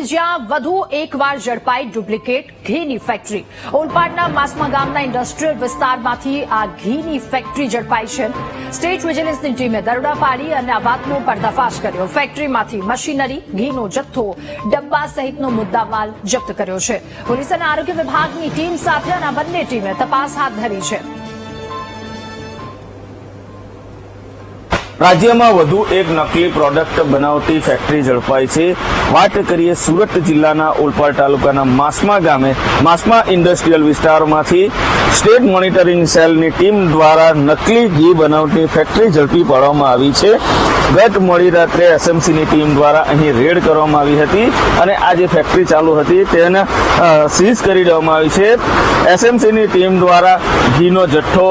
જ્યાં વધુ એકવાર ઝડપાઈ ડુપ્લિકેટ ઘીની ફેક્ટરી। ઓલપાડના માસમા ગામના ઇન્ડસ્ટ્રીયલ વિસ્તારમાંથી આ ઘીની ફેક્ટરી ઝડપાઈ છે। સ્ટેટ વિજિલન્સની ટીમે દરોડા પાડી અને આ વાતનો પર્દાફાશ કર્યો। ફેક્ટરીમાંથી મશીનરી, ઘીનો જથ્થો, ડબ્બા સહિતનો મુદ્દામાલ જપ્ત કર્યો છે। પોલીસ અને આરોગ્ય વિભાગની ટીમ સાથે આ બંને ટીમે તપાસ હાથ ધરી છે। રાજ્યમાં વધુ એક નકલી પ્રોડક્ટ બનાવતી ફેક્ટરી ઝડપાઈ છે। વાત કરીએ સુરત જિલ્લાના ઓલપાડ તાલુકાના માસમા ગામે માસમા ઇન્ડસ્ટ્રીયલ વિસ્તારમાંથી સ્ટેટ મોનિટરિંગ સેલની ટીમ દ્વારા નકલી ઘી બનાવતી ફેક્ટરી ઝડપી પાડવામાં આવી છે। ગત મોડી રાત્રે એસએમસીની ટીમ દ્વારા અહીં રેડ કરવામાં આવી હતી અને આ જે ફેક્ટરી ચાલુ હતી તેને સીઝ કરી દેવામાં આવી છે। એસએમસીની ટીમ દ્વારા ઘીનો જથ્થો,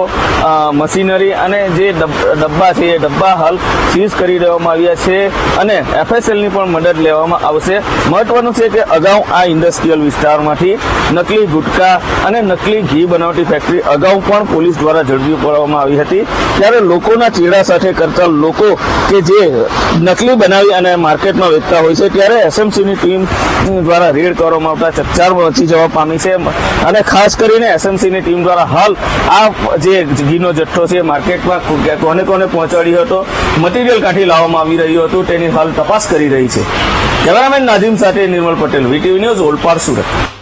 મશીનરી અને જે ડબ્બા છે એ ડબ્બા હાલ સીઝ કરી દેવામાં આવ્યા છે અને એફએસએલની પણ મદદ લેવામાં આવશે। મહત્વનું છે કે અગાઉ આ ઇન્ડસ્ટ્રીયલ વિસ્તારમાંથી નકલી ગુટકા અને નકલી ઘી બનાવતી ફેક્ટરી અગાઉ પણ પોલીસ દ્વારા ઝડપી પાડવામાં આવી હતી। ત્યારે લોકોના ચેડા સાથે કરતા લોકો કે જે નકલી બનાવી અને માર્કેટમાં વેચતા હોય છે ત્યારે એસએમસીની ટીમ દ્વારા રેડ કરવામાં આવતા ચકચાર મચી જવા પામી છે અને ખાસ કરીને એસએમસીની ટીમ દ્વારા હાલ આ જે ઘીનો જથ્થો છે માર્કેટમાં કોને કોને પહોંચાડ્યો હતો, મટીરિયલ કાઢી લાવવામાં આવી રહ્યું હતું તેની હાલ તપાસ કરી રહી છે। કેમેરામેન નાઝીમ સાથે નિર્મલ પટેલ, વીટીવી ન્યૂઝ, ઓલપાડ, સુરત।